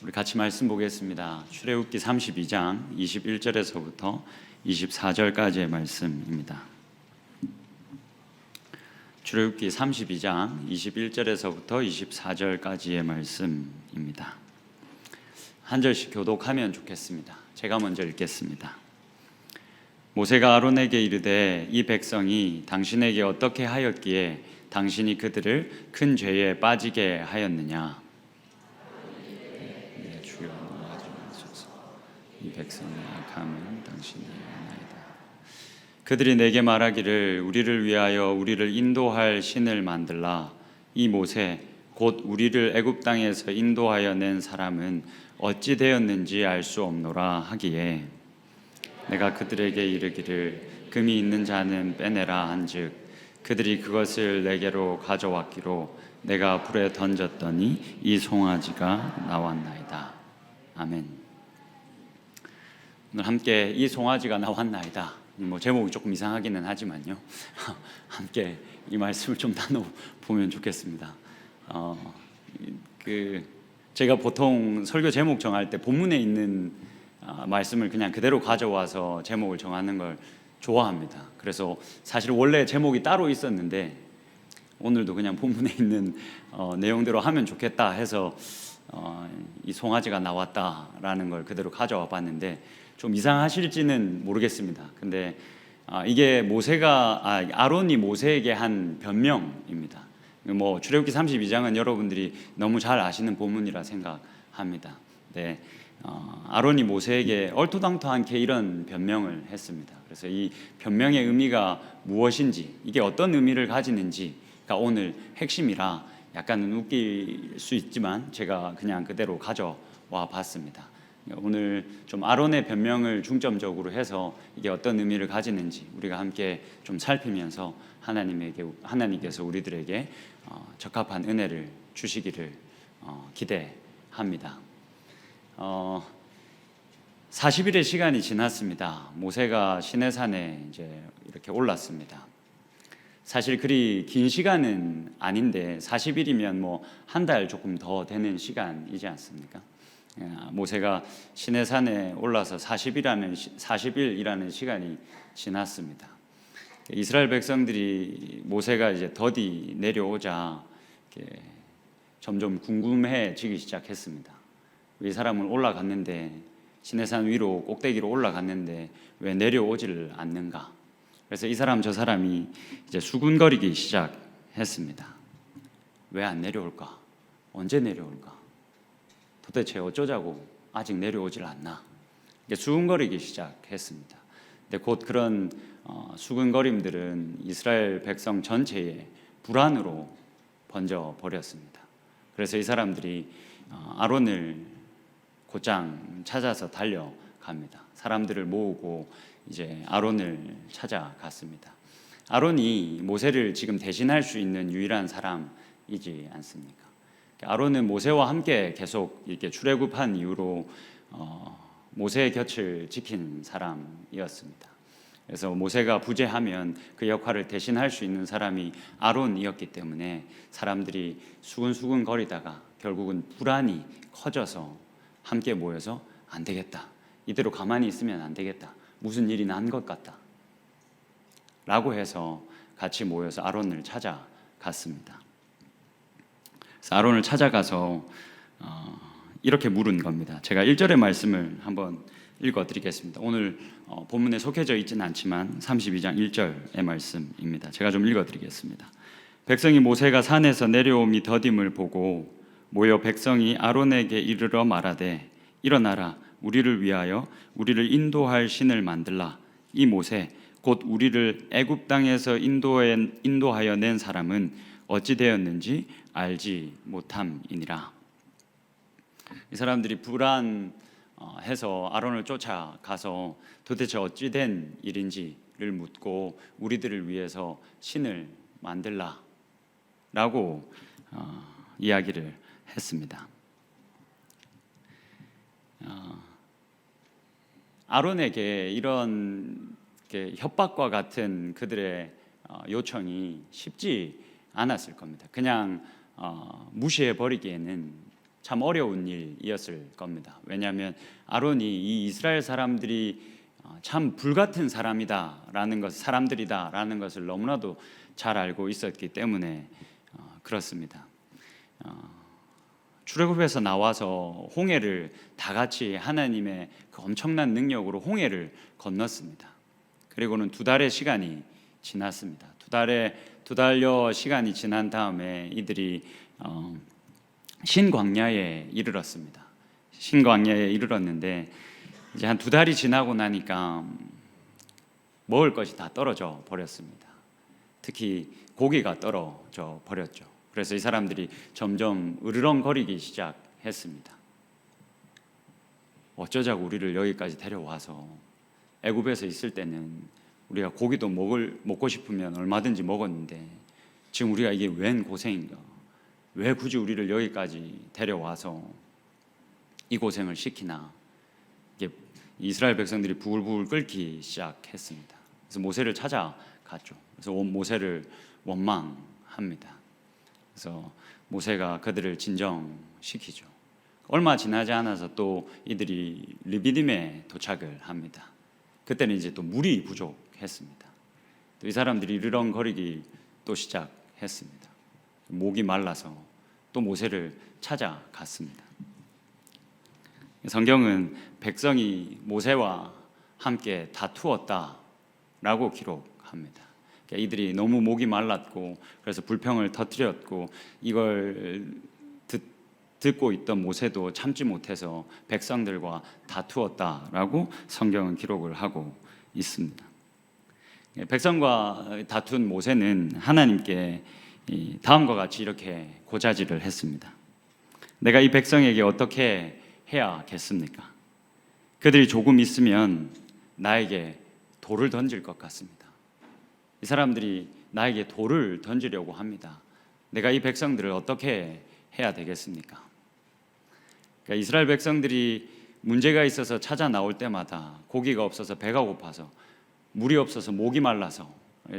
우리 같이 말씀 보겠습니다. 출애굽기 32장 21절에서부터 24절까지의 말씀입니다. 출애굽기 32장 21절에서부터 24절까지의 말씀입니다. 한 절씩 교독하면 좋겠습니다. 제가 먼저 읽겠습니다. 모세가 아론에게 이르되 이 백성이 당신에게 어떻게 하였기에 당신이 그들을 큰 죄에 빠지게 하였느냐. 내 주여 도와주옵소서. 이 백성이 악함은 당신이 아나이다. 그들이 내게 말하기를 우리를 위하여 우리를 인도할 신을 만들라. 이 모세 곧 우리를 애굽 땅에서 인도하여 낸 사람은 어찌 되었는지 알 수 없노라 하기에 내가 그들에게 이르기를 금이 있는 자는 빼내라 한즉 그들이 그것을 내게로 가져왔기로 내가 불에 던졌더니 이 송아지가 나왔나이다. 아멘. 오늘 함께 이 송아지가 나왔나이다. 제목이 조금 이상하기는 하지만요. 함께 이 말씀을 좀 나눠보면 좋겠습니다. 제가 보통 설교 제목 정할 때 본문에 있는 말씀을 그냥 그대로 가져와서 제목을 정하는 걸 좋아합니다. 그래서 사실 원래 제목이 따로 있었는데 오늘도 그냥 본문에 있는 내용대로 하면 좋겠다 해서 이 송아지가 나왔다라는 걸 그대로 가져와 봤는데 좀 이상하실지는 모르겠습니다. 근데 이게 아론이 모세에게 한 변명입니다. 출애굽기 32장은 여러분들이 너무 잘 아시는 본문이라 생각합니다. 네. 아론이 모세에게 얼토당토않게 이런 변명을 했습니다. 그래서 이 변명의 의미가 무엇인지, 이게 어떤 의미를 가지는지가 오늘 핵심이라 약간은 웃길 수 있지만 제가 그냥 그대로 가져와 봤습니다. 오늘 좀 아론의 변명을 중점적으로 해서 이게 어떤 의미를 가지는지 우리가 함께 좀 살피면서 하나님께서 우리들에게 적합한 은혜를 주시기를 기대합니다. 40일의 시간이 지났습니다. 모세가 시내산에 이제 이렇게 올랐습니다. 사실 그리 긴 시간은 아닌데 40일이면 한 달 조금 더 되는 시간이지 않습니까? 모세가 시내산에 올라서 40일이라는 시간이 지났습니다. 이스라엘 백성들이 모세가 이제 더디 내려오자 점점 궁금해지기 시작했습니다. 이 사람은 올라갔는데 시내산 위로 꼭대기로 올라갔는데 왜 내려오지를 않는가? 그래서 이 사람 저 사람이 이제 수군거리기 시작했습니다. 왜 안 내려올까? 언제 내려올까? 도대체 어쩌자고 아직 내려오질 않나? 수군거리기 시작했습니다. 근데 곧 그런 수군거림들은 이스라엘 백성 전체에 불안으로 번져 버렸습니다. 그래서 이 사람들이 아론을 곧장 찾아서 달려갑니다. 사람들을 모으고 이제 아론을 찾아갔습니다. 아론이 모세를 지금 대신할 수 있는 유일한 사람이지 않습니까? 아론은 모세와 함께 계속 이렇게 출애굽한 이후로 모세의 곁을 지킨 사람이었습니다. 그래서 모세가 부재하면 그 역할을 대신할 수 있는 사람이 아론이었기 때문에 사람들이 수근수근 거리다가 결국은 불안이 커져서 함께 모여서 안 되겠다. 이대로 가만히 있으면 안 되겠다. 무슨 일이 난 것 같다. 라고 해서 같이 모여서 아론을 찾아갔습니다. 그래서 아론을 찾아가서 이렇게 물은 겁니다. 제가 1절의 말씀을 한번 읽어드리겠습니다. 오늘 본문에 속해져 있지는 않지만 32장 1절의 말씀입니다. 제가 좀 읽어드리겠습니다. 백성이 모세가 산에서 내려옴이 더딤을 보고 모여 백성이 아론에게 이르러 말하되 일어나라 우리를 위하여 우리를 인도할 신을 만들라. 이 모세 곧 우리를 애굽 땅에서 인도하여 낸 사람은 어찌 되었는지 알지 못함이니라. 이 사람들이 불안해서 아론을 쫓아가서 도대체 어찌 된 일인지를 묻고 우리들을 위해서 신을 만들라 라고 이야기를 했습니다. 아론에게 이런 협박과 같은 그들의 요청이 쉽지 않았을 겁니다. 그냥 무시해 버리기에는 참 어려운 일이었을 겁니다. 왜냐하면 아론이 이 이스라엘 사람들이 참 불같은 사람들이다라는 것을 너무나도 잘 알고 있었기 때문에 그렇습니다. 출애굽에서 나와서 홍해를 다 같이 하나님의 그 엄청난 능력으로 홍해를 건넜습니다. 그리고는 2달의 시간이 지났습니다. 두 달여 시간이 지난 다음에 이들이 신광야에 이르렀습니다. 신광야에 이르렀는데 이제 한 2달이 지나고 나니까 먹을 것이 다 떨어져 버렸습니다. 특히 고기가 떨어져 버렸죠. 그래서 이 사람들이 점점 으르렁거리기 시작했습니다. 어쩌자고 우리를 여기까지 데려와서, 애굽에서 있을 때는 우리가 고기도 먹고 싶으면 얼마든지 먹었는데 지금 우리가 이게 웬 고생인가? 왜 굳이 우리를 여기까지 데려와서 이 고생을 시키나? 이게 이스라엘 백성들이 부글부글 끓기 시작했습니다. 그래서 모세를 찾아갔죠. 그래서 모세를 원망합니다. 그래서 모세가 그들을 진정시키죠. 얼마 지나지 않아서 또 이들이 르비딤에 도착을 합니다. 그때는 이제 또 물이 부족했습니다. 또 이 사람들이 으르렁거리기 또 시작했습니다. 목이 말라서 또 모세를 찾아갔습니다. 성경은 백성이 모세와 함께 다투었다라고 기록합니다. 그러니까 이들이 너무 목이 말랐고 그래서 불평을 터뜨렸고 이걸 듣고 있던 모세도 참지 못해서 백성들과 다투었다라고 성경은 기록을 하고 있습니다. 백성과 다툰 모세는 하나님께 다음과 같이 이렇게 고자질을 했습니다. 내가 이 백성에게 어떻게 해야겠습니까? 그들이 조금 있으면 나에게 돌을 던질 것 같습니다. 이 사람들이 나에게 돌을 던지려고 합니다. 내가 이 백성들을 어떻게 해야 되겠습니까? 그러니까 이스라엘 백성들이 문제가 있어서 찾아 나올 때마다 고기가 없어서 배가 고파서, 물이 없어서 목이 말라서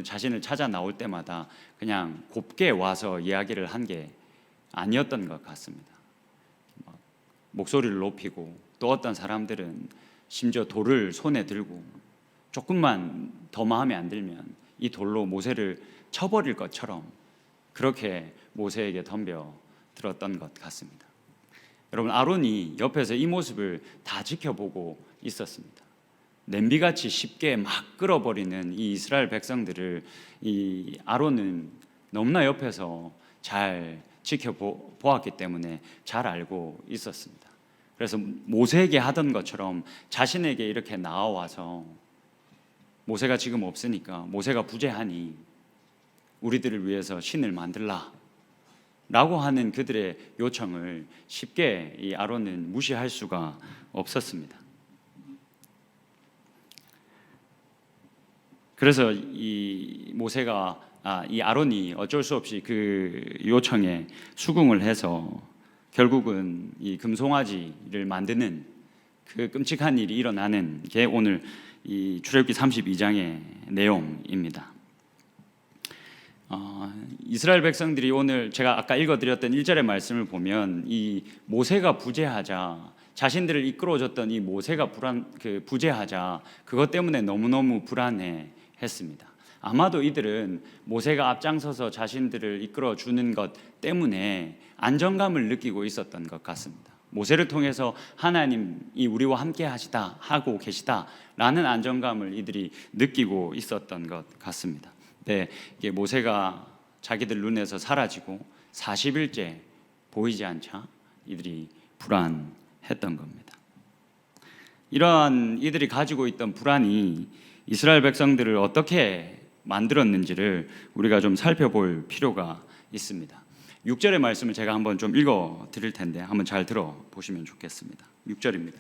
자신을 찾아 나올 때마다 그냥 곱게 와서 이야기를 한 게 아니었던 것 같습니다. 목소리를 높이고 또 어떤 사람들은 심지어 돌을 손에 들고 조금만 더 마음에 안 들면 이 돌로 모세를 쳐버릴 것처럼 그렇게 모세에게 덤벼 들었던 것 같습니다. 여러분, 아론이 옆에서 이 모습을 다 지켜보고 있었습니다. 냄비같이 쉽게 막 끓어버리는 이 이스라엘 백성들을 이 아론은 너무나 옆에서 잘 지켜보았기 때문에 잘 알고 있었습니다. 그래서 모세에게 하던 것처럼 자신에게 이렇게 나와와서 모세가 지금 없으니까, 모세가 부재하니 우리들을 위해서 신을 만들라 라고 하는 그들의 요청을 쉽게 이 아론은 무시할 수가 없었습니다. 그래서 이 아론이 어쩔 수 없이 그 요청에 수긍을 해서 결국은 이 금송아지를 만드는 그 끔찍한 일이 일어나는 게 오늘 이 출애굽기 32장의 내용입니다. 이스라엘 백성들이 오늘 제가 아까 읽어드렸던 1절의 말씀을 보면 이 모세가 부재하자, 자신들을 이끌어줬던 이 모세가 부재하자 그것 때문에 너무너무 불안해했습니다. 아마도 이들은 모세가 앞장서서 자신들을 이끌어주는 것 때문에 안정감을 느끼고 있었던 것 같습니다. 모세를 통해서 하나님이 우리와 함께 하고 계시다라는 안정감을 이들이 느끼고 있었던 것 같습니다. 네, 이게 모세가 자기들 눈에서 사라지고 40일째 보이지 않자 이들이 불안했던 겁니다. 이러한 이들이 가지고 있던 불안이 이스라엘 백성들을 어떻게 만들었는지를 우리가 좀 살펴볼 필요가 있습니다. 6절의 말씀을 제가 한번 좀 읽어 드릴 텐데 한번 잘 들어보시면 좋겠습니다. 6절입니다.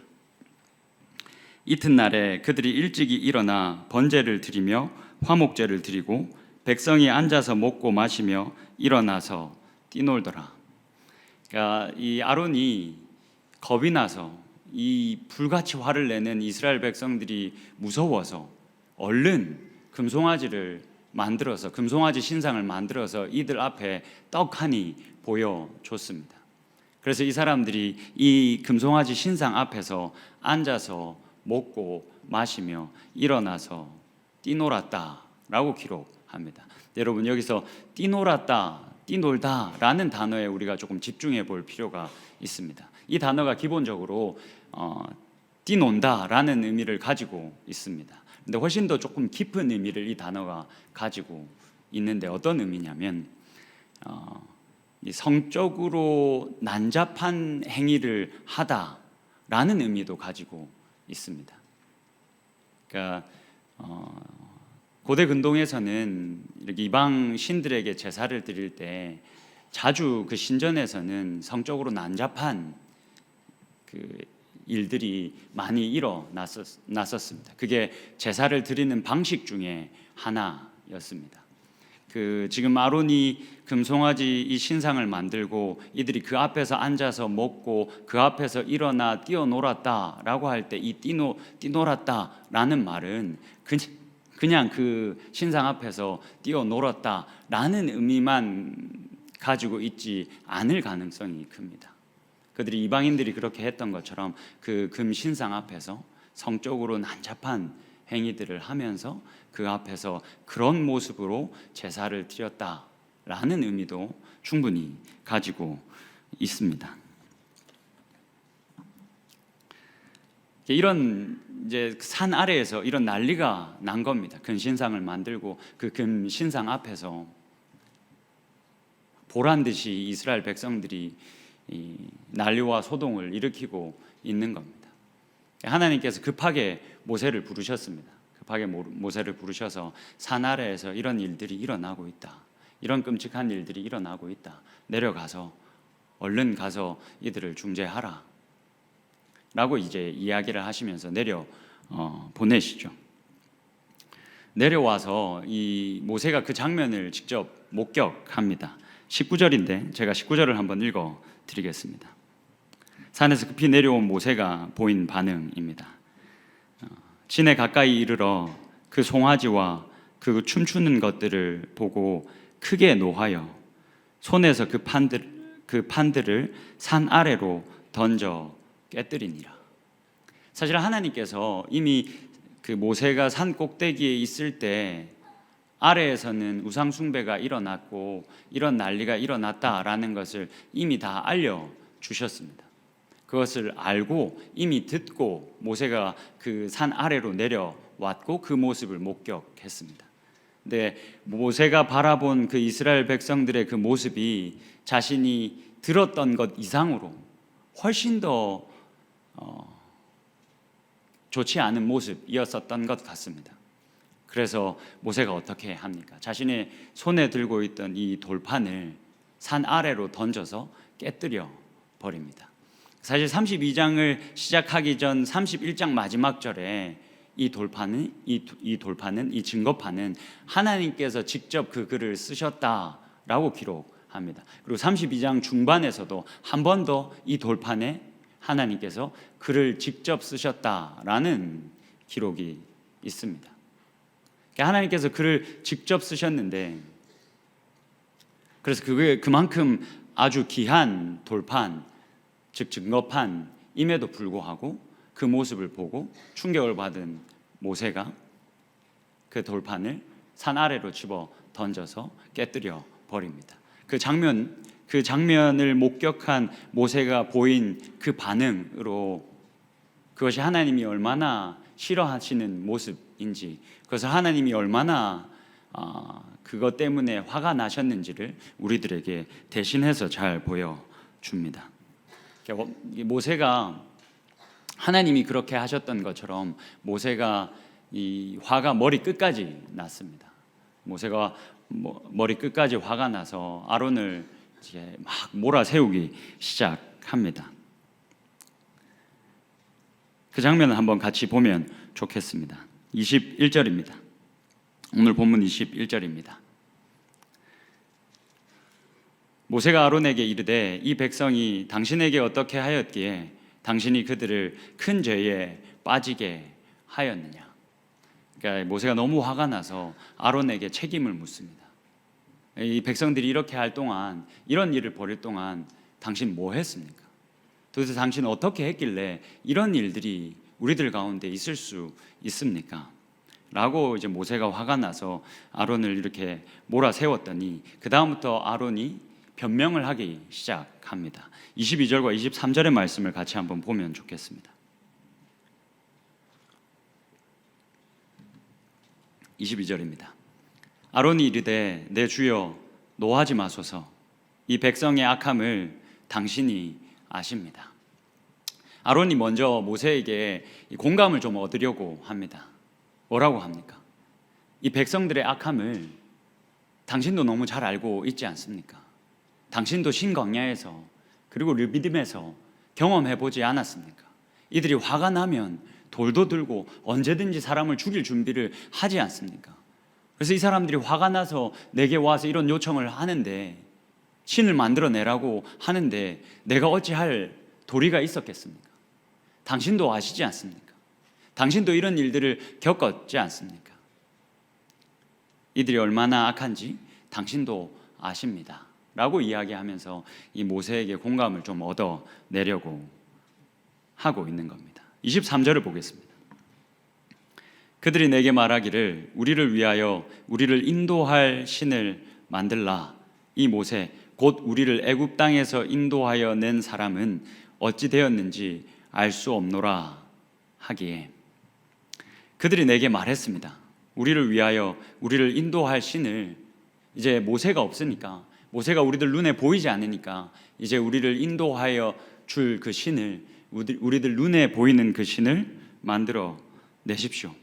이튿날에 그들이 일찍이 일어나 번제를 드리며 화목제를 드리고 백성이 앉아서 먹고 마시며 일어나서 뛰놀더라. 그러니까 이 아론이 겁이 나서 이 불같이 화를 내는 이스라엘 백성들이 무서워서 얼른 금송아지를 만들어서, 금송아지 신상을 만들어서 이들 앞에 떡하니 보여줬습니다. 그래서 이 사람들이 이 금송아지 신상 앞에서 앉아서 먹고 마시며 일어나서 뛰놀았다라고 기록합니다. 여러분, 여기서 뛰놀았다, 뛰놀다라는 단어에 우리가 조금 집중해 볼 필요가 있습니다. 이 단어가 기본적으로 뛰논다라는 의미를 가지고 있습니다. 근데 훨씬 더 조금 깊은 의미를 이 단어가 가지고 있는데, 어떤 의미냐면 이 성적으로 난잡한 행위를 하다라는 의미도 가지고 있습니다. 그러니까 고대 근동에서는 이렇게 이방 신들에게 제사를 드릴 때 자주 그 신전에서는 성적으로 난잡한 그 일들이 많이 일어났었습니다. 그게 제사를 드리는 방식 중에 하나였습니다. 지금 아론이 금송아지 이 신상을 만들고 이들이 그 앞에서 앉아서 먹고 그 앞에서 일어나 뛰어놀았다라고 할 때 이 뛰놀았다라는 말은 그냥 그 신상 앞에서 뛰어놀았다라는 의미만 가지고 있지 않을 가능성이 큽니다. 그들이 이방인들이 그렇게 했던 것처럼 그 금신상 앞에서 성적으로 난잡한 행위들을 하면서 그 앞에서 그런 모습으로 제사를 드렸다라는 의미도 충분히 가지고 있습니다. 이런 이제 산 아래에서 이런 난리가 난 겁니다. 금신상을 만들고 그 금신상 앞에서 보란 듯이 이스라엘 백성들이 이 난리와 소동을 일으키고 있는 겁니다. 하나님께서 급하게 모세를 부르셨습니다. 급하게 모세를 부르셔서 산 아래에서 이런 일들이 일어나고 있다. 이런 끔찍한 일들이 일어나고 있다. 내려가서 얼른 가서 이들을 중재하라. 라고 이제 이야기를 하시면서 보내시죠. 내려와서 이 모세가 그 장면을 직접 목격합니다. 19절인데 제가 19절을 한번 읽어 드리겠습니다. 산에서 급히 내려온 모세가 보인 반응입니다. 진에 가까이 이르러 그 송아지와 그 춤추는 것들을 보고 크게 노하여 손에서 그 판들을 산 아래로 던져 깨뜨리니라. 사실 하나님께서 이미 그 모세가 산 꼭대기에 있을 때 아래에서는 우상 숭배가 일어났고 이런 난리가 일어났다라는 것을 이미 다 알려 주셨습니다. 그것을 알고 이미 듣고 모세가 그 산 아래로 내려왔고 그 모습을 목격했습니다. 근데 모세가 바라본 그 이스라엘 백성들의 그 모습이 자신이 들었던 것 이상으로 훨씬 더 좋지 않은 모습이었었던 것 같습니다. 그래서 모세가 어떻게 합니까? 자신의 손에 들고 있던 이 돌판을 산 아래로 던져서 깨뜨려 버립니다. 사실 32장을 시작하기 전 31장 마지막 절에 이 증거판은 하나님께서 직접 그 글을 쓰셨다라고 기록합니다. 그리고 32장 중반에서도 한 번 더 이 돌판에 하나님께서 글을 직접 쓰셨다라는 기록이 있습니다. 하나님께서 글을 직접 쓰셨는데, 그래서 그게 그만큼 아주 귀한 돌판, 즉 증거판임에도 불구하고 그 모습을 보고 충격을 받은 모세가 그 돌판을 산 아래로 집어 던져서 깨뜨려 버립니다. 그 장면을 목격한 모세가 보인 그 반응으로 그것이 하나님이 얼마나 싫어하시는 모습인지, 그것을 하나님이 얼마나 그것 때문에 화가 나셨는지를 우리들에게 대신해서 잘 보여줍니다. 모세가 하나님이 그렇게 하셨던 것처럼 모세가 이 화가 머리 끝까지 났습니다. 모세가 머리 끝까지 화가 나서 아론을 이제 막 몰아세우기 시작합니다. 그 장면을 한번 같이 보면 좋겠습니다. 21절입니다. 오늘 본문 21절입니다. 모세가 아론에게 이르되 이 백성이 당신에게 어떻게 하였기에 당신이 그들을 큰 죄에 빠지게 하였느냐. 그러니까 모세가 너무 화가 나서 아론에게 책임을 묻습니다. 이 백성들이 이렇게 할 동안, 이런 일을 벌일 동안 당신 뭐 했습니까? 도대체 당신은 어떻게 했길래 이런 일들이 우리들 가운데 있을 수 있습니까? 라고 이제 모세가 화가 나서 아론을 이렇게 몰아세웠더니 그 다음부터 아론이 변명을 하기 시작합니다. 22절과 23절의 말씀을 같이 한번 보면 좋겠습니다. 22절입니다. 아론이 이르되 내 주여 노하지 마소서 이 백성의 악함을 당신이 아십니다. 아론이 먼저 모세에게 공감을 좀 얻으려고 합니다. 뭐라고 합니까? 이 백성들의 악함을 당신도 너무 잘 알고 있지 않습니까? 당신도 신광야에서 그리고 르비딤에서 경험해보지 않았습니까? 이들이 화가 나면 돌도 들고 언제든지 사람을 죽일 준비를 하지 않습니까? 그래서 이 사람들이 화가 나서 내게 와서 이런 요청을 하는데, 신을 만들어내라고 하는데 내가 어찌할 도리가 있었겠습니까? 당신도 아시지 않습니까? 당신도 이런 일들을 겪었지 않습니까? 이들이 얼마나 악한지 당신도 아십니다 라고 이야기하면서 이 모세에게 공감을 좀 얻어내려고 하고 있는 겁니다. 23절을 보겠습니다. 그들이 내게 말하기를 우리를 위하여 우리를 인도할 신을 만들라. 이 모세 곧 우리를 애굽 땅에서 인도하여 낸 사람은 어찌 되었는지 알 수 없노라 하기에, 그들이 내게 말했습니다. 우리를 위하여 우리를 인도할 신을, 이제 모세가 없으니까, 모세가 우리들 눈에 보이지 않으니까 이제 우리를 인도하여 줄 그 신을, 우리들 눈에 보이는 그 신을 만들어 내십시오.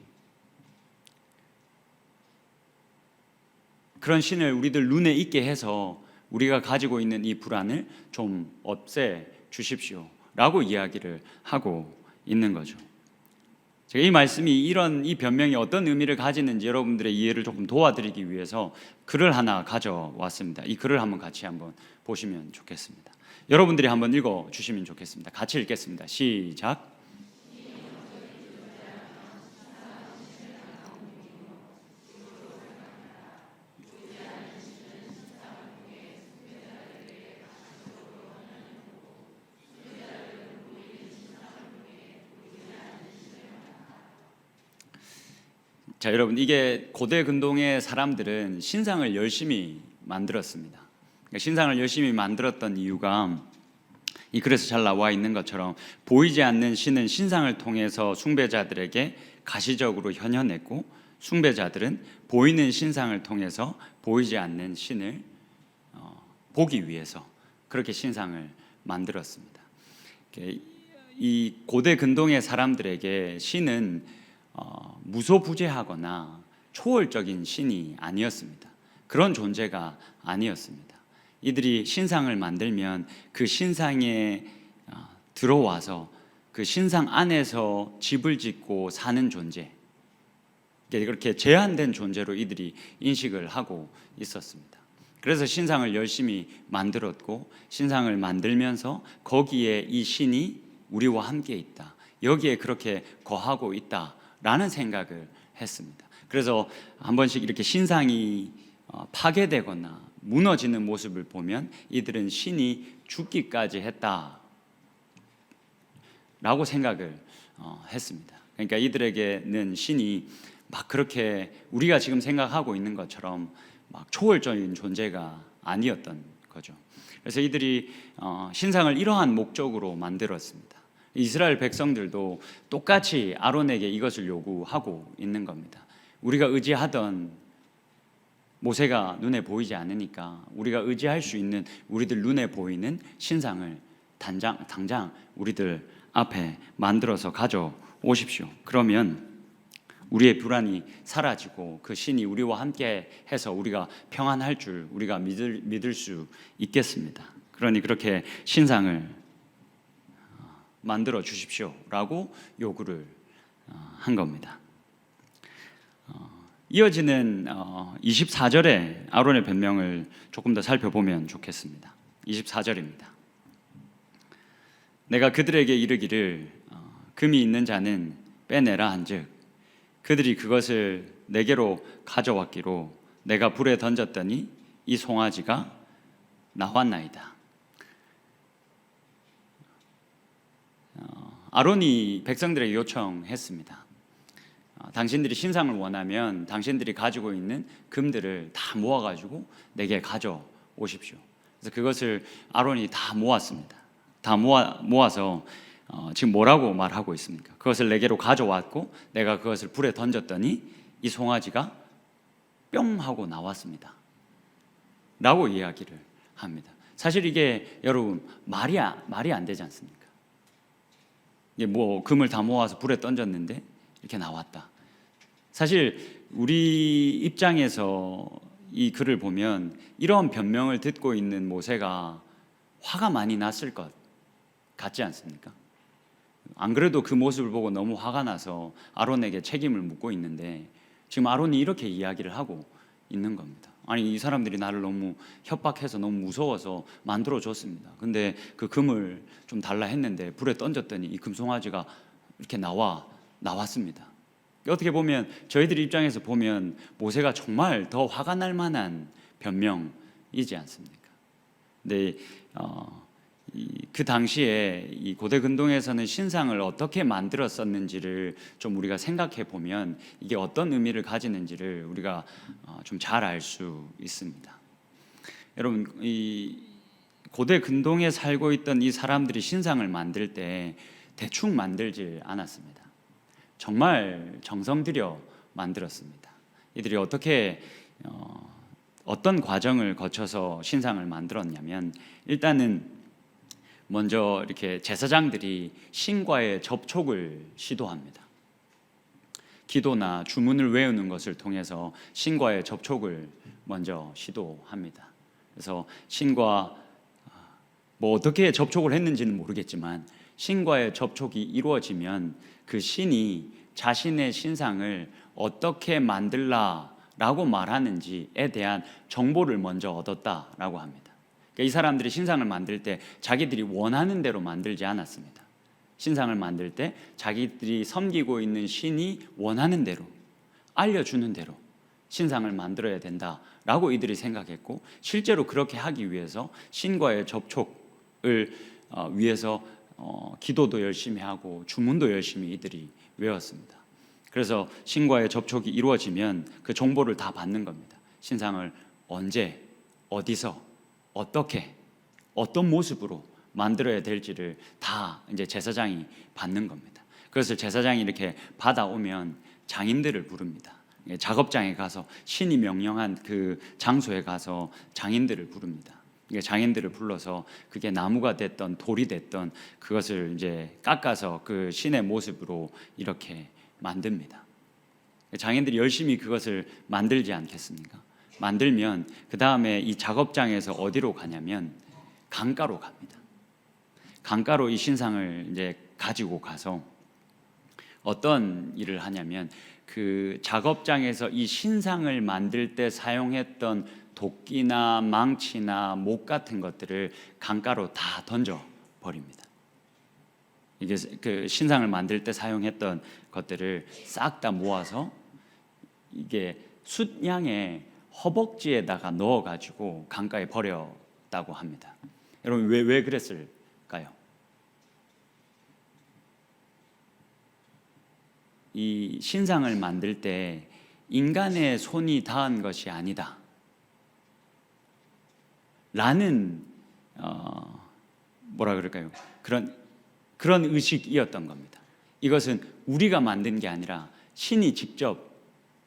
그런 신을 우리들 눈에 있게 해서 우리가 가지고 있는 이 불안을 좀 없애 주십시오 라고 이야기를 하고 있는 거죠. 제가 이 말씀이 이 변명이 어떤 의미를 가지는지 여러분들의 이해를 조금 도와드리기 위해서 글을 하나 가져왔습니다. 이 글을 같이 한번 보시면 좋겠습니다. 여러분들이 한번 읽어주시면 좋겠습니다. 같이 읽겠습니다. 시작. 자, 여러분, 이게 고대 근동의 사람들은 신상을 열심히 만들었습니다. 그러니까 신상을 열심히 만들었던 이유가 이 글에서 잘 나와 있는 것처럼 보이지 않는 신은 신상을 통해서 숭배자들에게 가시적으로 현현했고, 숭배자들은 보이는 신상을 통해서 보이지 않는 신을 보기 위해서 그렇게 신상을 만들었습니다. 이 고대 근동의 사람들에게 신은 무소부재하거나 초월적인 신이 아니었습니다. 그런 존재가 아니었습니다. 이들이 신상을 만들면 그 신상에 들어와서 그 신상 안에서 집을 짓고 사는 존재, 그렇게 제한된 존재로 이들이 인식을 하고 있었습니다. 그래서 신상을 열심히 만들었고, 신상을 만들면서 거기에 이 신이 우리와 함께 있다, 여기에 그렇게 거하고 있다라는 생각을 했습니다. 그래서 한 번씩 이렇게 신상이 파괴되거나 무너지는 모습을 보면 이들은 신이 죽기까지 했다라고 생각을 했습니다. 그러니까 이들에게는 신이 막 그렇게 우리가 지금 생각하고 있는 것처럼 막 초월적인 존재가 아니었던 거죠. 그래서 이들이 신상을 이러한 목적으로 만들었습니다. 이스라엘 백성들도 똑같이 아론에게 이것을 요구하고 있는 겁니다. 우리가 의지하던 모세가 눈에 보이지 않으니까 우리가 의지할 수 있는 우리들 눈에 보이는 신상을 당장 우리들 앞에 만들어서 가져오십시오. 그러면 우리의 불안이 사라지고 그 신이 우리와 함께 해서 우리가 평안할 줄 우리가 믿을 수 있겠습니다. 그러니 그렇게 신상을 만들어 주십시오라고 요구를 한 겁니다. 이어지는 24절의 아론의 변명을 조금 더 살펴보면 좋겠습니다. 24절입니다. 내가 그들에게 이르기를 금이 있는 자는 빼내라 한즉 그들이 그것을 내게로 가져왔기로 내가 불에 던졌더니 이 송아지가 나왔나이다. 아론이 백성들에게 요청했습니다. 당신들이 신상을 원하면 당신들이 가지고 있는 금들을 다 모아가지고 내게 가져오십시오. 그래서 그것을 아론이 다 모았습니다. 다 모아서 지금 뭐라고 말하고 있습니까? 그것을 내게로 가져왔고 내가 그것을 불에 던졌더니 이 송아지가 뿅 하고 나왔습니다 라고 이야기를 합니다. 사실 이게 여러분 말이 안 되지 않습니까? 이게 뭐 금을 다 모아서 불에 던졌는데 이렇게 나왔다. 사실 우리 입장에서 이 글을 보면 이런 변명을 듣고 있는 모세가 화가 많이 났을 것 같지 않습니까? 안 그래도 그 모습을 보고 너무 화가 나서 아론에게 책임을 묻고 있는데 지금 아론이 이렇게 이야기를 하고 있는 겁니다. 아니, 이 사람들이 나를 너무 협박해서 너무 무서워서 만들어줬습니다. 근데 그 금을 좀 달라 했는데 불에 던졌더니 이 금송아지가 이렇게 나왔습니다. 어떻게 보면 저희들 입장에서 보면 모세가 정말 더 화가 날 만한 변명이지 않습니까? 근데 그 당시에 이 고대 근동에서는 신상을 어떻게 만들었었는지를 좀 우리가 생각해 보면 이게 어떤 의미를 가지는지를 우리가 좀 잘 알 수 있습니다. 여러분, 이 고대 근동에 살고 있던 이 사람들이 신상을 만들 때 대충 만들지 않았습니다. 정말 정성 들여 만들었습니다. 이들이 어떤 과정을 거쳐서 신상을 만들었냐면 일단은 먼저 이렇게 제사장들이 신과의 접촉을 시도합니다. 기도나 주문을 외우는 것을 통해서 신과의 접촉을 먼저 시도합니다. 그래서 신과 뭐 어떻게 접촉을 했는지는 모르겠지만 신과의 접촉이 이루어지면 그 신이 자신의 신상을 어떻게 만들라라고 말하는지에 대한 정보를 먼저 얻었다라고 합니다. 그러니까 이 사람들이 신상을 만들 때 자기들이 원하는 대로 만들지 않았습니다. 신상을 만들 때 자기들이 섬기고 있는 신이 원하는 대로, 알려주는 대로 신상을 만들어야 된다라고 이들이 생각했고, 실제로 그렇게 하기 위해서 신과의 접촉을 위해서 기도도 열심히 하고 주문도 열심히 이들이 외웠습니다. 그래서 신과의 접촉이 이루어지면 그 정보를 다 받는 겁니다. 신상을 언제, 어디서, 어떻게, 어떤 모습으로 만들어야 될지를 다 이제 제사장이 받는 겁니다. 그것을 제사장이 이렇게 받아오면 장인들을 부릅니다. 작업장에 가서 신이 명령한 그 장소에 가서 장인들을 부릅니다. 장인들을 불러서 그게 나무가 됐던 돌이 됐던 그것을 이제 깎아서 그 신의 모습으로 이렇게 만듭니다. 장인들이 열심히 그것을 만들지 않겠습니까? 만들면 그 다음에 이 작업장에서 어디로 가냐면 강가로 갑니다. 강가로 이 신상을 이제 가지고 가서 어떤 일을 하냐면 그 작업장에서 이 신상을 만들 때 사용했던 도끼나 망치나 목 같은 것들을 강가로 다 던져 버립니다. 이게 그 신상을 만들 때 사용했던 것들을 싹 다 모아서 이게 숫양의 허벅지에다가 넣어가지고 강가에 버렸다고 합니다. 여러분 왜 그랬을까요? 이 신상을 만들 때 인간의 손이 닿은 것이 아니다 라는 뭐라 그럴까요? 그런 의식이었던 겁니다. 이것은 우리가 만든 게 아니라 신이 직접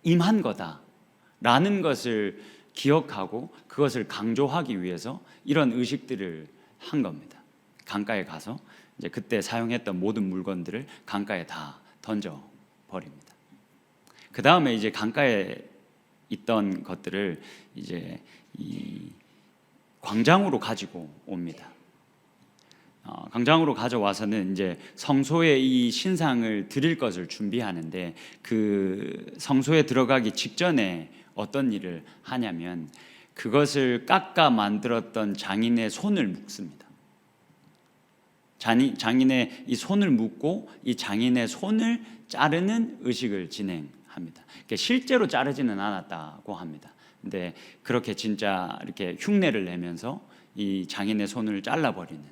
임한 거다라는 것을 기억하고 그것을 강조하기 위해서 이런 의식들을 한 겁니다. 강가에 가서 이제 그때 사용했던 모든 물건들을 강가에 다 던져 버립니다. 그 다음에 이제 강가에 있던 것들을 이제 이 광장으로 가지고 옵니다. 광장으로 가져와서는 이제 성소에 이 신상을 드릴 것을 준비하는데 그 성소에 들어가기 직전에 어떤 일을 하냐면 그것을 깎아 만들었던 장인의 손을 묶습니다. 장인의 이 손을 묶고 이 장인의 손을 자르는 의식을 진행합니다. 실제로 자르지는 않았다고 합니다. 근데 그렇게 진짜 이렇게 흉내를 내면서 이 장인의 손을 잘라버리는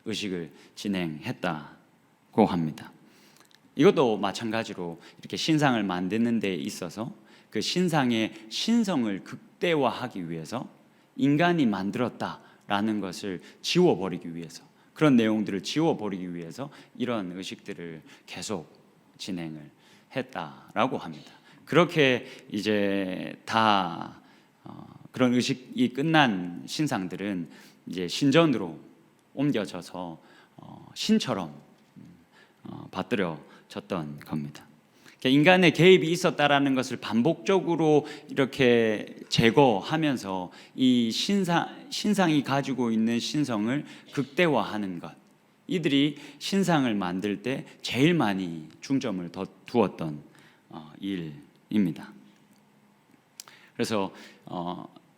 의식을 진행했다고 합니다. 이것도 마찬가지로 이렇게 신상을 만드는 데 있어서 그 신상의 신성을 극대화하기 위해서 인간이 만들었다라는 것을 지워버리기 위해서, 그런 내용들을 지워버리기 위해서 이런 의식들을 계속 진행을 했다라고 합니다. 그렇게 이제 다 그런 의식이 끝난 신상들은 이제 신전으로 옮겨져서 신처럼 받들어졌던 겁니다. 인간의 개입이 있었다라는 것을 반복적으로 이렇게 제거하면서 이 신상이 가지고 있는 신성을 극대화하는 것, 이들이 신상을 만들 때 제일 많이 중점을 더 두었던 일입니다. 그래서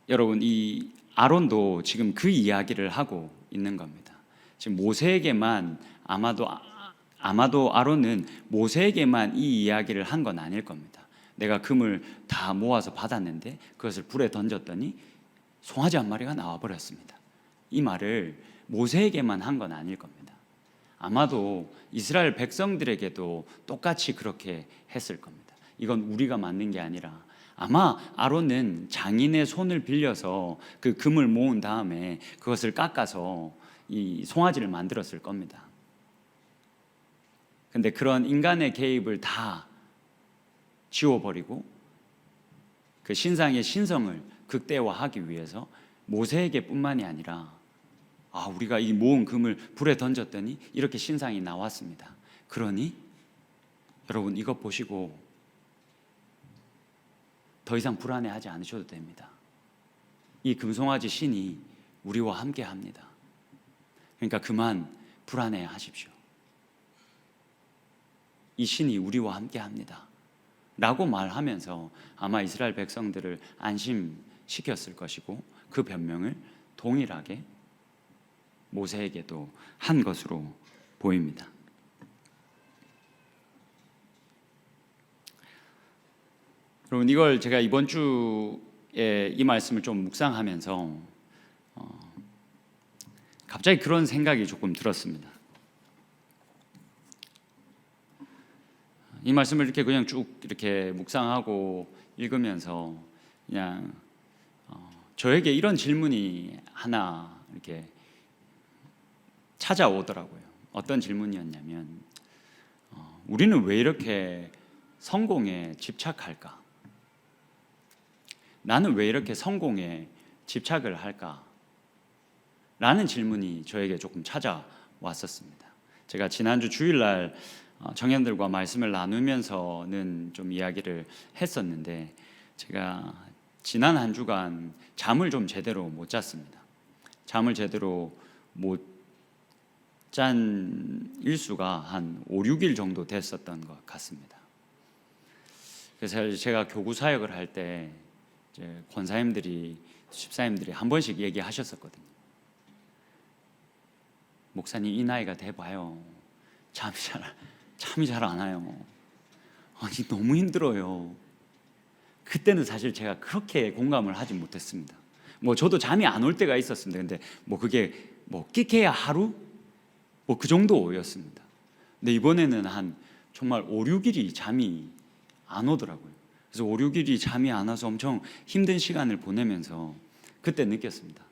여러분, 이 아론도 지금 그 이야기를 하고 있는 겁니다. 지금 모세에게만 아마도 아론은 모세에게만 이 이야기를 한 건 아닐 겁니다. 내가 금을 다 모아서 받았는데 그것을 불에 던졌더니 송아지 한 마리가 나와버렸습니다. 이 말을 모세에게만 한 건 아닐 겁니다. 아마도 이스라엘 백성들에게도 똑같이 그렇게 했을 겁니다. 이건 우리가 만든 게 아니라 아마 아론은 장인의 손을 빌려서 그 금을 모은 다음에 그것을 깎아서 이 송아지를 만들었을 겁니다. 근데 그런 인간의 개입을 다 지워버리고 그 신상의 신성을 극대화하기 위해서 모세에게 뿐만이 아니라 우리가 이 모은 금을 불에 던졌더니 이렇게 신상이 나왔습니다. 그러니 여러분, 이것 보시고 더 이상 불안해하지 않으셔도 됩니다. 이 금송아지 신이 우리와 함께 합니다. 그러니까 그만 불안해 하십시오. 이 신이 우리와 함께 합니다 라고 말하면서 아마 이스라엘 백성들을 안심시켰을 것이고, 그 변명을 동일하게 모세에게도 한 것으로 보입니다. 여러분, 이걸 제가 이번 주에 이 말씀을 좀 묵상하면서 갑자기 그런 생각이 조금 들었습니다. 이 말씀을 이렇게 그냥 쭉 이렇게 묵상하고 읽으면서 그냥 저에게 이런 질문이 하나 이렇게 찾아오더라고요. 어떤 질문이었냐면, 우리는 왜 이렇게 성공에 집착할까? 나는 왜 이렇게 성공에 집착을 할까? 라는 질문이 저에게 조금 찾아왔었습니다. 제가 지난주 주일날 청년들과 말씀을 나누면서는 좀 이야기를 했었는데, 제가 지난 한 주간 잠을 좀 제대로 못 잤습니다. 잠을 제대로 못 짠 일수가 한 5, 6일 정도 됐었던 것 같습니다. 그래서 제가 교구 사역을 할 때 권사님들이, 집사님들이 한 번씩 얘기하셨었거든요. 목사님, 이 나이가 돼봐요, 잠이 잘 안 와요. 아니, 너무 힘들어요. 그때는 사실 제가 그렇게 공감을 하지 못했습니다. 저도 잠이 안 올 때가 있었습니다. 근데 그게 끼케야 하루? 그 정도였습니다. 근데 이번에는 한 정말 5, 6일이 잠이 안 오더라고요. 그래서 5, 6일이 잠이 안 와서 엄청 힘든 시간을 보내면서 그때 느꼈습니다.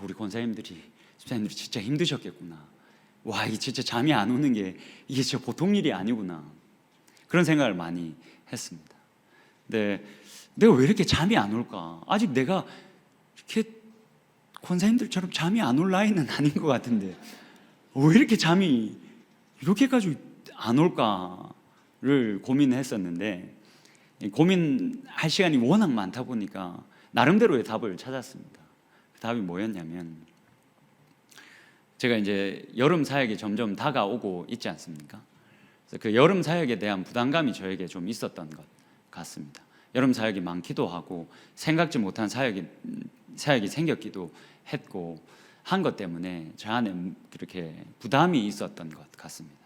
우리 권사님들이, 집사님들이 진짜 힘드셨겠구나. 이 진짜 잠이 안 오는 게 이게 진짜 보통 일이 아니구나. 그런 생각을 많이 했습니다. 근데 내가 왜 이렇게 잠이 안 올까? 아직 내가 이렇게 권사님들처럼 잠이 안 올 나이는 아닌 것 같은데 왜 이렇게 잠이 이렇게까지 안 올까를 고민했었는데, 고민할 시간이 워낙 많다 보니까 나름대로의 답을 찾았습니다. 그 답이 뭐였냐면, 제가 이제 여름 사역이 점점 다가오고 있지 않습니까? 그래서 그 여름 사역에 대한 부담감이 저에게 좀 있었던 것 같습니다. 여름 사역이 많기도 하고 생각지 못한 사역이 생겼기도 했고 한 것 때문에 저 안에 이렇게 부담이 있었던 것 같습니다.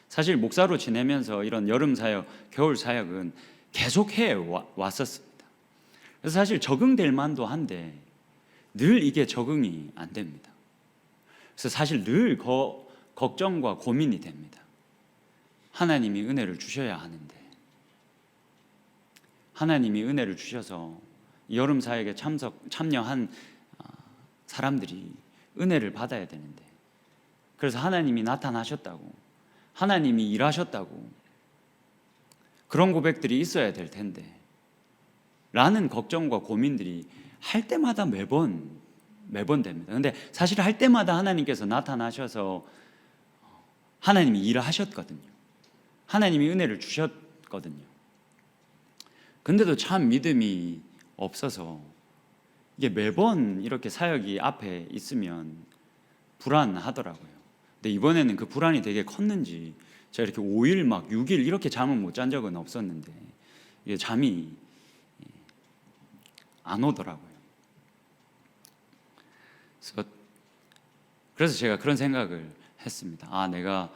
사실 목사로 지내면서 이런 여름 사역, 겨울 사역은 계속 해 왔었습니다. 그래서 사실 적응될 만도 한데 늘 이게 적응이 안 됩니다. 그래서 사실 늘 걱정과 고민이 됩니다. 하나님이 은혜를 주셔야 하는데, 하나님이 은혜를 주셔서 여름 사역에 참여한 사람들이 은혜를 받아야 되는데, 그래서 하나님이 나타나셨다고, 하나님이 일하셨다고, 그런 고백들이 있어야 될 텐데 라는 걱정과 고민들이 할 때마다 매번 됩니다. 근데 사실 할 때마다 하나님께서 나타나셔서 하나님이 일을 하셨거든요. 하나님이 은혜를 주셨거든요. 근데도 참 믿음이 없어서 이게 매번 이렇게 사역이 앞에 있으면 불안하더라고요. 근데 이번에는 그 불안이 되게 컸는지 제가 이렇게 5일 막 6일 이렇게 잠을 못 잔 적은 없었는데 이게 잠이 안 오더라고요. 그래서 제가 그런 생각을 했습니다. 내가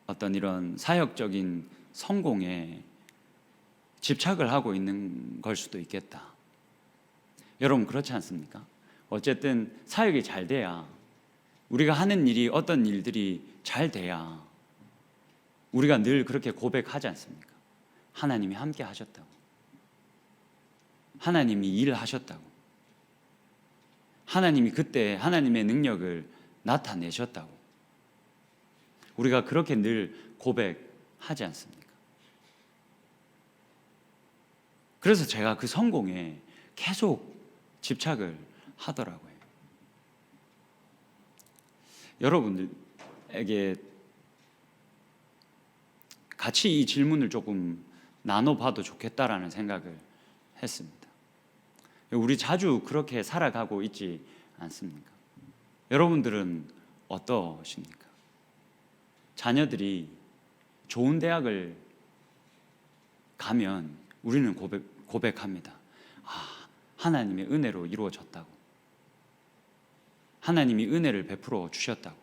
어떤 이런 사역적인 성공에 집착을 하고 있는 걸 수도 있겠다. 여러분 그렇지 않습니까? 어쨌든 사역이 잘 돼야, 우리가 하는 일이, 어떤 일들이 잘 돼야 우리가 늘 그렇게 고백하지 않습니까? 하나님이 함께 하셨다고, 하나님이 일하셨다고, 하나님이 그때 하나님의 능력을 나타내셨다고, 우리가 그렇게 늘 고백하지 않습니까? 그래서 제가 그 성공에 계속 집착을 하더라고요. 여러분들에게 같이 이 질문을 조금 나눠봐도 좋겠다라는 생각을 했습니다. 우리 자주 그렇게 살아가고 있지 않습니까? 여러분들은 어떠십니까? 자녀들이 좋은 대학을 가면 우리는 고백합니다. 하나님의 은혜로 이루어졌다고, 하나님이 은혜를 베풀어 주셨다고,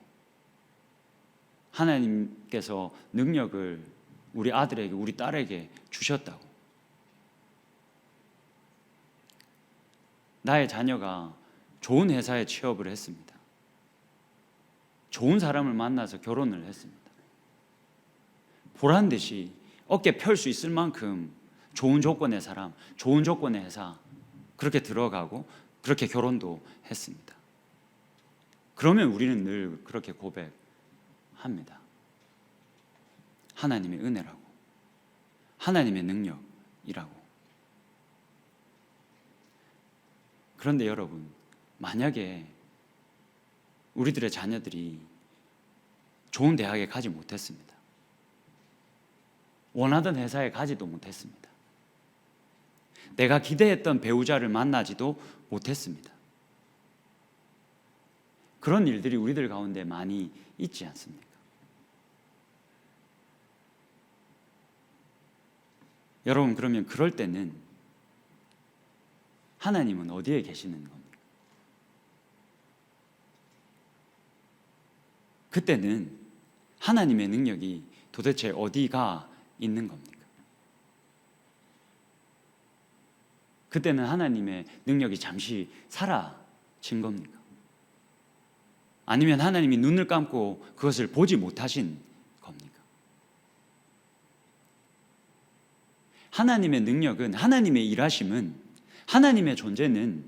하나님께서 능력을 우리 아들에게, 우리 딸에게 주셨다고, 나의 자녀가 좋은 회사에 취업을 했습니다. 좋은 사람을 만나서 결혼을 했습니다. 보란 듯이 어깨 펼 수 있을 만큼 좋은 조건의 사람, 좋은 조건의 회사, 그렇게 들어가고 그렇게 결혼도 했습니다. 그러면 우리는 늘 그렇게 고백합니다. 하나님의 은혜라고, 하나님의 능력이라고. 그런데 여러분, 만약에 우리들의 자녀들이 좋은 대학에 가지 못했습니다. 원하던 회사에 가지도 못했습니다. 내가 기대했던 배우자를 만나지도 못했습니다. 그런 일들이 우리들 가운데 많이 있지 않습니까? 여러분, 그러면 그럴 때는 하나님은 어디에 계시는 겁니까? 그때는 하나님의 능력이 도대체 어디가 있는 겁니까? 그때는 하나님의 능력이 잠시 사라진 겁니까? 아니면 하나님이 눈을 감고 그것을 보지 못하신 겁니까? 하나님의 능력은, 하나님의 일하심은, 하나님의 존재는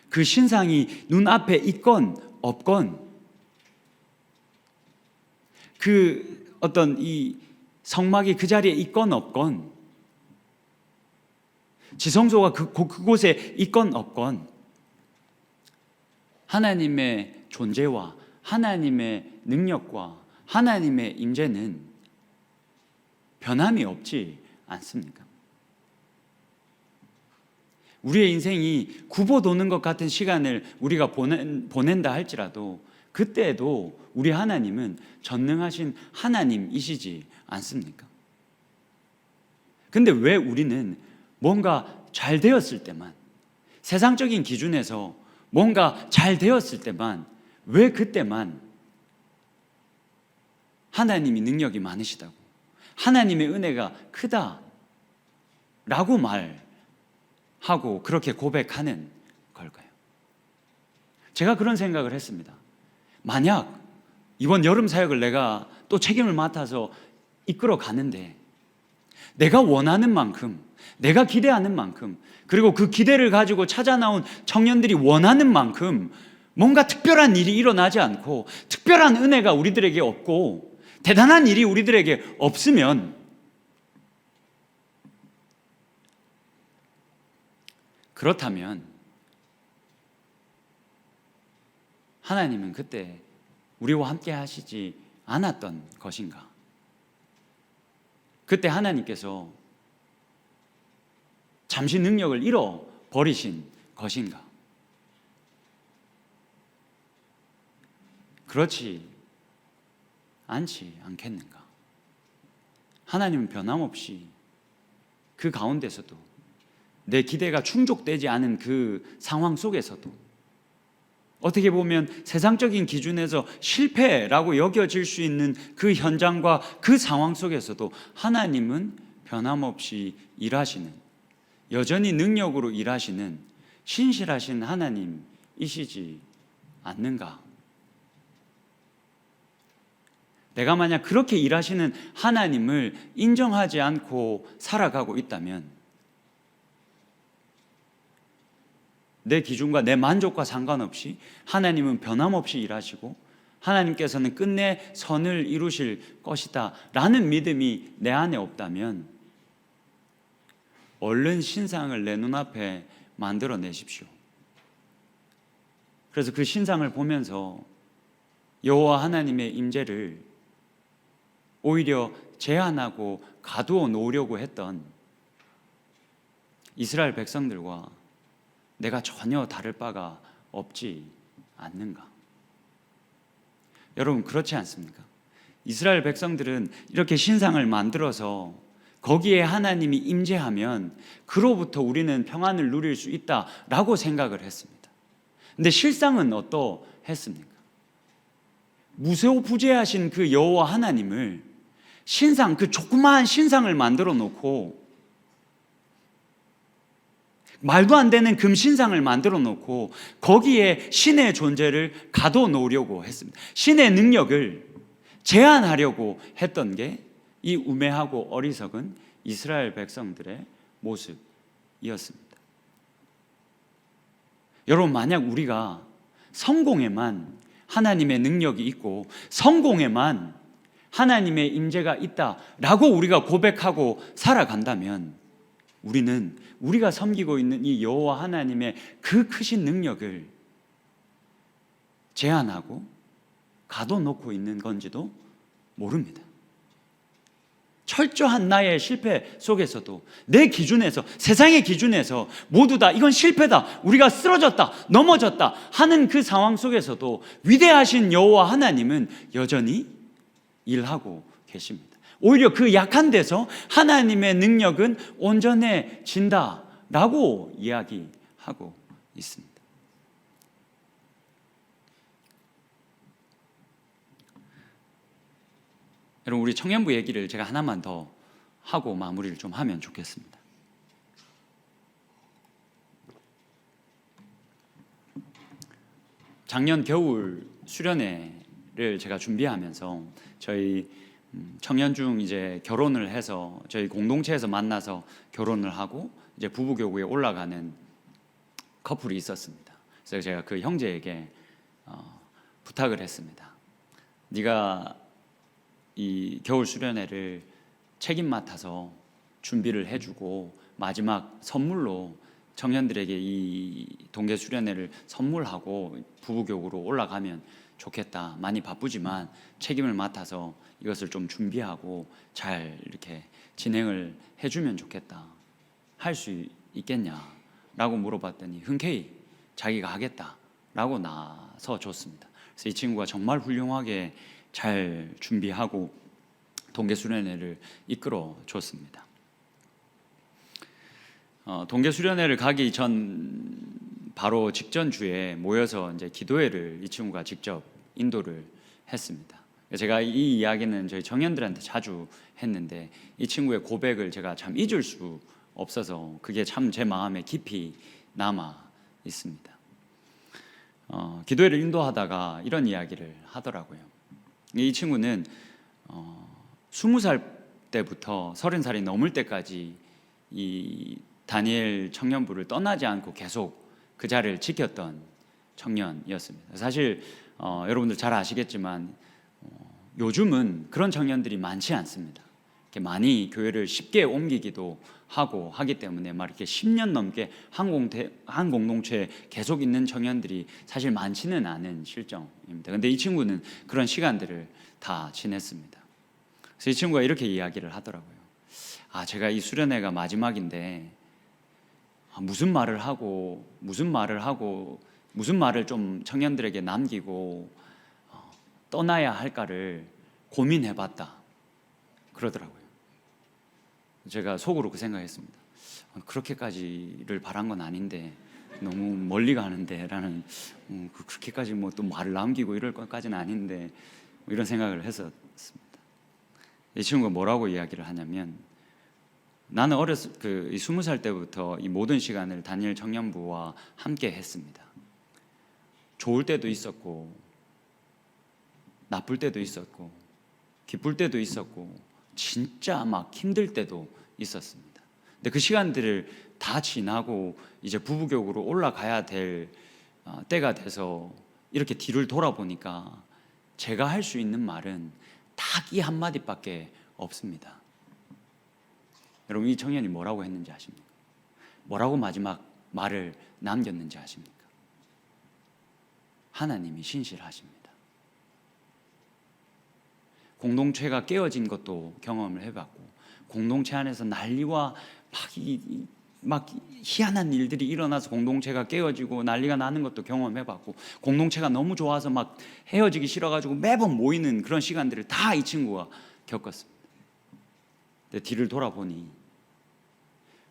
그 신상이 눈앞에 있건 없건, 그 어떤 이 성막이 그 자리에 있건 없건, 지성소가 그곳에 있건 없건, 하나님의 존재와 하나님의 능력과 하나님의 임재는 변함이 없지 않습니까? 우리의 인생이 굽어 도는 것 같은 시간을 우리가 보낸다 할지라도 그때에도 우리 하나님은 전능하신 하나님이시지 않습니까? 근데 왜 우리는 뭔가 잘 되었을 때만, 세상적인 기준에서 뭔가 잘 되었을 때만, 왜 그때만 하나님이 능력이 많으시다고, 하나님의 은혜가 크다라고 말하고 그렇게 고백하는 걸까요? 제가 그런 생각을 했습니다. 만약 이번 여름 사역을 내가 또 책임을 맡아서 이끌어 가는데 내가 원하는 만큼, 내가 기대하는 만큼, 그리고 그 기대를 가지고 찾아 나온 청년들이 원하는 만큼 뭔가 특별한 일이 일어나지 않고 특별한 은혜가 우리들에게 없고 대단한 일이 우리들에게 없으면 그렇다면 하나님은 그때 우리와 함께 하시지 않았던 것인가? 그때 하나님께서 잠시 능력을 잃어버리신 것인가? 그렇지 않지 않겠는가? 하나님은 변함없이 그 가운데서도 내 기대가 충족되지 않은 그 상황 속에서도 어떻게 보면 세상적인 기준에서 실패라고 여겨질 수 있는 그 현장과 그 상황 속에서도 하나님은 변함없이 일하시는, 여전히 능력으로 일하시는 신실하신 하나님이시지 않는가? 내가 만약 그렇게 일하시는 하나님을 인정하지 않고 살아가고 있다면 내 기준과 내 만족과 상관없이 하나님은 변함없이 일하시고 하나님께서는 끝내 선을 이루실 것이다 라는 믿음이 내 안에 없다면 얼른 신상을 내 눈앞에 만들어 내십시오. 그래서 그 신상을 보면서 여호와 하나님의 임재를 오히려 제한하고 가두어 놓으려고 했던 이스라엘 백성들과 내가 전혀 다를 바가 없지 않는가? 여러분 그렇지 않습니까? 이스라엘 백성들은 이렇게 신상을 만들어서 거기에 하나님이 임재하면 그로부터 우리는 평안을 누릴 수 있다라고 생각을 했습니다. 근데 실상은 어떠했습니까? 무소부재하신 그 여호와 하나님을 신상, 그 조그마한 신상을 만들어 놓고 말도 안 되는 금신상을 만들어 놓고 거기에 신의 존재를 가둬 놓으려고 했습니다. 신의 능력을 제한하려고 했던 게 이 우매하고 어리석은 이스라엘 백성들의 모습이었습니다. 여러분 만약 우리가 성공에만 하나님의 능력이 있고 성공에만 하나님의 임재가 있다라고 우리가 고백하고 살아간다면 우리는 우리가 섬기고 있는 이 여호와 하나님의 그 크신 능력을 제한하고 가둬놓고 있는 건지도 모릅니다. 철저한 나의 실패 속에서도 내 기준에서, 세상의 기준에서 모두 다 이건 실패다, 우리가 쓰러졌다, 넘어졌다 하는 그 상황 속에서도 위대하신 여호와 하나님은 여전히 일하고 계십니다. 오히려 그 약한 데서 하나님의 능력은 온전해진다라고 이야기하고 있습니다. 여러분 우리 청년부 얘기를 제가 하나만 더 하고 마무리를 좀 하면 좋겠습니다. 작년 겨울 수련회를 제가 준비하면서 저희 청년 중 이제 결혼을 해서 저희 공동체에서 만나서 결혼을 하고 이제 부부교구에 올라가는 커플이 있었습니다. 그래서 제가 그 형제에게 부탁을 했습니다. 네가 이 겨울 수련회를 책임 맡아서 준비를 해주고 마지막 선물로 청년들에게 이 동계 수련회를 선물하고 부부교구로 올라가면 좋겠다. 많이 바쁘지만 책임을 맡아서 이것을 좀 준비하고 잘 이렇게 진행을 해주면 좋겠다. 할 수 있겠냐라고 물어봤더니 흔쾌히 자기가 하겠다라고 나서 줬습니다. 그래서 이 친구가 정말 훌륭하게 잘 준비하고 동계 수련회를 이끌어 줬습니다. 동계 수련회를 가기 전 바로 직전 주에 모여서 이제 기도회를 이 친구가 직접 인도를 했습니다. 제가 이 이야기는 저희 청년들한테 자주 했는데 이 친구의 고백을 제가 참 잊을 수 없어서 그게 참 제 마음에 깊이 남아 있습니다. 기도회를 인도하다가 이런 이야기를 하더라고요. 이 친구는 20살 때부터 30살이 넘을 때까지 이 다니엘 청년부를 떠나지 않고 계속 그 자리를 지켰던 청년이었습니다. 사실 여러분들 잘 아시겠지만 요즘은 그런 청년들이 많지 않습니다. 이렇게 많이 교회를 쉽게 옮기기도 하고 하기 때문에 막 이렇게 10년 넘게 한 공동체에 계속 있는 청년들이 사실 많지는 않은 실정입니다. 근데 이 친구는 그런 시간들을 다 지냈습니다. 그래서 이 친구가 이렇게 이야기를 하더라고요. 제가 이 수련회가 마지막인데 무슨 말을 좀 청년들에게 남기고 떠나야 할까를 고민해봤다 그러더라고요. 제가 속으로 그 생각했습니다. 그렇게까지를 바란 건 아닌데 너무 멀리 가는데 라는 그렇게까지 뭐 또 말을 남기고 이럴 것까지는 아닌데 이런 생각을 했었습니다. 이 친구가 뭐라고 이야기를 하냐면, 나는 20살 때부터 이 모든 시간을 다니엘 청년부와 함께 했습니다. 좋을 때도 있었고 나쁠 때도 있었고 기쁠 때도 있었고 진짜 막 힘들 때도 있었습니다. 근데 그 시간들을 다 지나고 이제 부부격으로 올라가야 될 때가 돼서 이렇게 뒤를 돌아보니까 제가 할 수 있는 말은 딱 이 한마디밖에 없습니다. 여러분, 이 청년이 뭐라고 했는지 아십니까? 뭐라고 마지막 말을 남겼는지 아십니까? 하나님이 신실하십니다. 공동체가 깨어진 것도 경험을 해봤고, 공동체 안에서 난리와 막 희한한 일들이 일어나서 공동체가 깨어지고 난리가 나는 것도 경험해봤고, 공동체가 너무 좋아서 막 헤어지기 싫어가지고 매번 모이는 그런 시간들을 다 이 친구가 겪었습니다. 근데 뒤를 돌아보니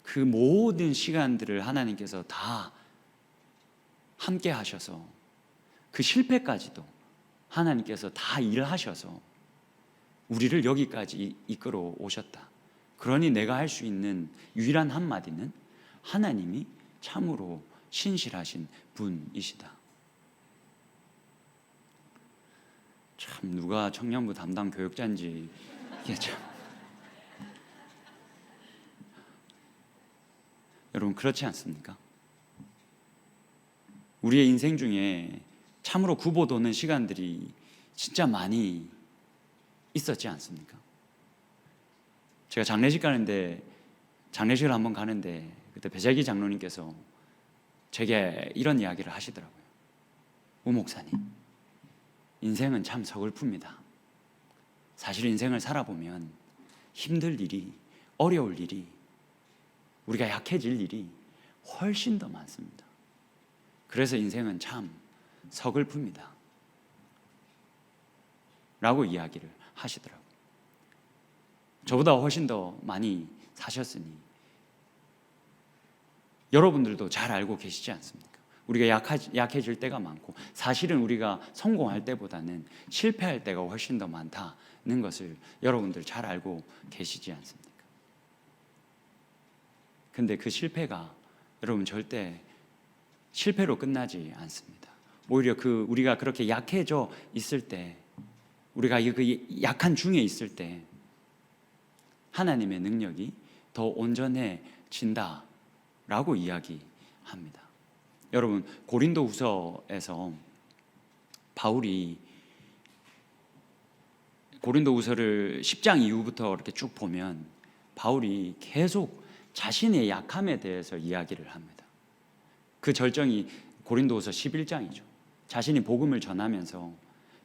그 모든 시간들을 하나님께서 다 함께 하셔서 그 실패까지도 하나님께서 다 일하셔서 우리를 여기까지 이끌어 오셨다. 그러니 내가 할 수 있는 유일한 한마디는 하나님이 참으로 신실하신 분이시다. 참, 누가 청년부 담당 교육자인지 이게 참. 여러분, 그렇지 않습니까? 우리의 인생 중에 참으로 구보도는 시간들이 진짜 많이 있었지 않습니까? 제가 장례식을 한번 가는데 그때 배재기 장로님께서 제게 이런 이야기를 하시더라고요. 우 목사님, 인생은 참 서글픕니다. 사실 인생을 살아보면 힘들 일이, 어려울 일이, 우리가 약해질 일이 훨씬 더 많습니다. 그래서 인생은 참 서글픕니다 라고 이야기를 하시더라고요. 저보다 훨씬 더 많이 사셨으니 여러분들도 잘 알고 계시지 않습니까? 우리가 약해질 때가 많고, 사실은 우리가 성공할 때보다는 실패할 때가 훨씬 더 많다는 것을 여러분들 잘 알고 계시지 않습니까? 근데 그 실패가 여러분 절대 실패로 끝나지 않습니다. 오히려 우리가 그렇게 약해져 있을 때, 우리가 그 약한 중에 있을 때 하나님의 능력이 더 온전해진다라고 이야기합니다. 여러분, 고린도후서에서 바울이 고린도후서를 10장 이후부터 이렇게 쭉 보면 바울이 계속 자신의 약함에 대해서 이야기를 합니다. 그 절정이 고린도후서 11장이죠. 자신이 복음을 전하면서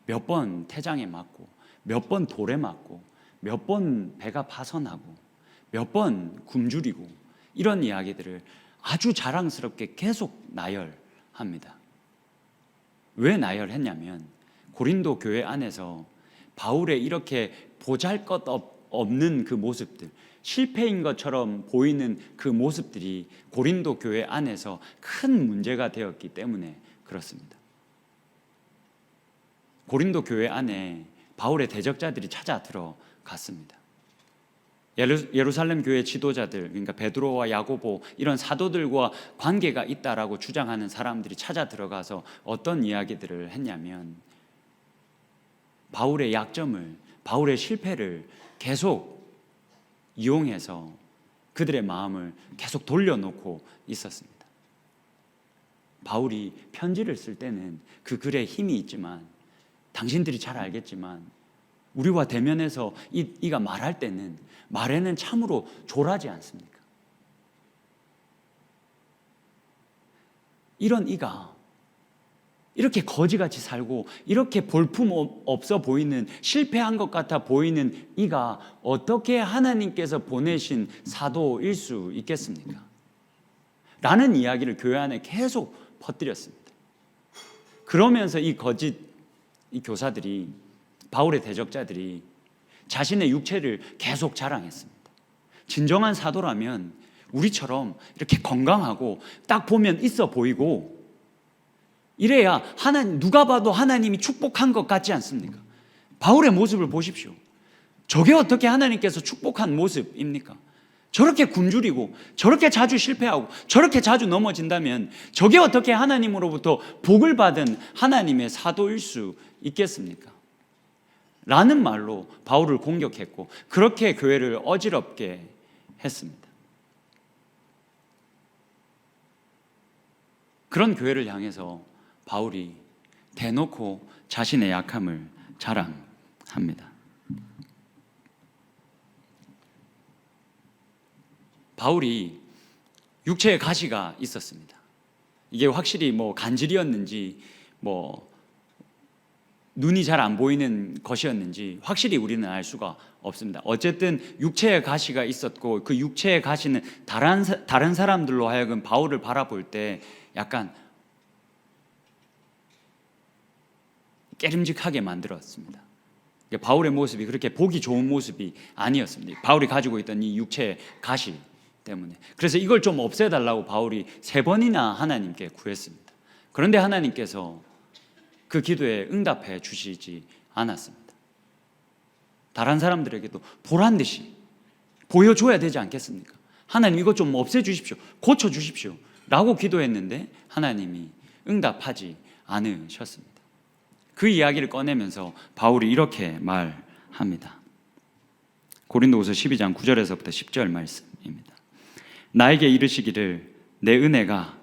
몇 번 태장에 맞고, 몇 번 돌에 맞고, 몇 번 배가 파선하고, 몇 번 굶주리고, 이런 이야기들을 아주 자랑스럽게 계속 나열합니다. 왜 나열했냐면 고린도 교회 안에서 바울의 이렇게 보잘것없는 그 모습들, 실패인 것처럼 보이는 그 모습들이 고린도 교회 안에서 큰 문제가 되었기 때문에 그렇습니다. 고린도 교회 안에 바울의 대적자들이 찾아 들어갔습니다. 예루살렘 교회 지도자들, 그러니까 베드로와 야고보, 이런 사도들과 관계가 있다라고 주장하는 사람들이 찾아 들어가서 어떤 이야기들을 했냐면, 바울의 약점을, 바울의 실패를 계속 이용해서 그들의 마음을 계속 돌려놓고 있었습니다. 바울이 편지를 쓸 때는 그 글에 힘이 있지만, 당신들이 잘 알겠지만 우리와 대면해서 이가 말할 때는 말에는 참으로 졸하지 않습니까? 이런 이가 이렇게 거지같이 살고 이렇게 볼품 없어 보이는, 실패한 것 같아 보이는 이가 어떻게 하나님께서 보내신 사도일 수 있겠습니까? 라는 이야기를 교회 안에 계속 퍼뜨렸습니다. 그러면서 이 거짓 이 교사들이, 바울의 대적자들이 자신의 육체를 계속 자랑했습니다. 진정한 사도라면 우리처럼 이렇게 건강하고 딱 보면 있어 보이고, 이래야 누가 봐도 하나님이 축복한 것 같지 않습니까? 바울의 모습을 보십시오. 저게 어떻게 하나님께서 축복한 모습입니까? 저렇게 굶주리고 저렇게 자주 실패하고 저렇게 자주 넘어진다면 저게 어떻게 하나님으로부터 복을 받은 하나님의 사도일 수 있겠습니까? 라는 말로 바울을 공격했고, 그렇게 교회를 어지럽게 했습니다. 그런 교회를 향해서 바울이 대놓고 자신의 약함을 자랑합니다. 바울이 육체에 가시가 있었습니다. 이게 확실히 간질이었는지 눈이 잘 안 보이는 것이었는지 확실히 우리는 알 수가 없습니다. 어쨌든 육체에 가시가 있었고, 그 육체의 가시는 다른 사람들로 하여금 바울을 바라볼 때 약간 깨름직하게 만들었습니다. 바울의 모습이 그렇게 보기 좋은 모습이 아니었습니다. 바울이 가지고 있던 이 육체의 가시 때문에. 그래서 이걸 좀 없애달라고 바울이 3번이나 하나님께 구했습니다. 그런데 하나님께서 그 기도에 응답해 주시지 않았습니다. 다른 사람들에게도 보란 듯이 보여줘야 되지 않겠습니까? 하나님 이것 좀 없애주십시오, 고쳐주십시오 라고 기도했는데 하나님이 응답하지 않으셨습니다. 그 이야기를 꺼내면서 바울이 이렇게 말합니다. 고린도후서 12장 9절에서부터 10절 말씀입니다. 나에게 이르시기를 내 은혜가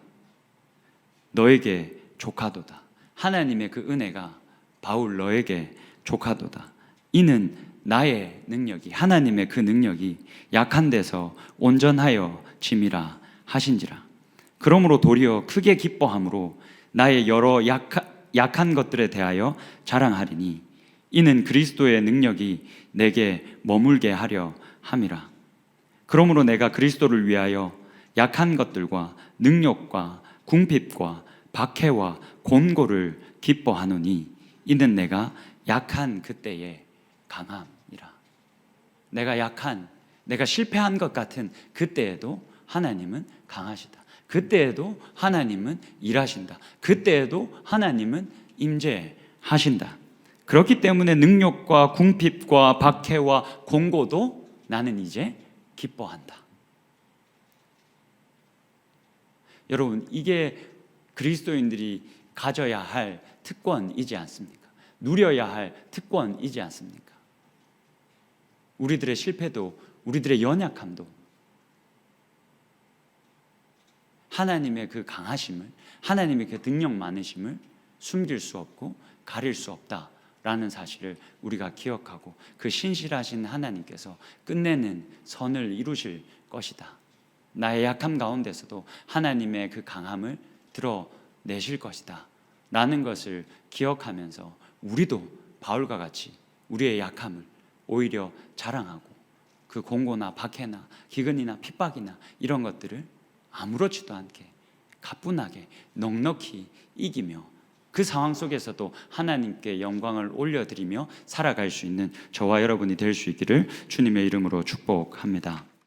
너에게 족하도다. 하나님의 그 은혜가 바울 너에게 족하도다. 이는 나의 능력이, 하나님의 그 능력이 약한 데서 온전하여 짐이라 하신지라. 그러므로 도리어 크게 기뻐함으로 나의 여러 약한 것들에 대하여 자랑하리니 이는 그리스도의 능력이 내게 머물게 하려 함이라. 그러므로 내가 그리스도를 위하여 약한 것들과 능력과 궁핍과 박해와 곤고를 기뻐하노니 이는 내가 약한 그때에 강함이라. 내가 실패한 것 같은 그때에도 하나님은 강하시다. 그때에도 하나님은 일하신다. 그때에도 하나님은 임재하신다. 그렇기 때문에 능력과 궁핍과 박해와 곤고도 나는 이제 기뻐한다. 여러분, 이게 그리스도인들이 가져야 할 특권이지 않습니까? 누려야 할 특권이지 않습니까? 우리들의 실패도, 우리들의 연약함도 하나님의 그 강하심을, 하나님의 그 능력 많으심을 숨길 수 없고 가릴 수 없다라는 사실을 우리가 기억하고, 그 신실하신 하나님께서 끝내는 선을 이루실 것이다. 나의 약함 가운데서도 하나님의 그 강함을 드러내실 것이다 라는 것을 기억하면서 우리도 바울과 같이 우리의 약함을 오히려 자랑하고, 그 공고나 박해나 기근이나 핍박이나 이런 것들을 아무렇지도 않게 가뿐하게 넉넉히 이기며 그 상황 속에서도 하나님께 영광을 올려드리며 살아갈 수 있는 저와 여러분이 될 수 있기를 주님의 이름으로 축복합니다.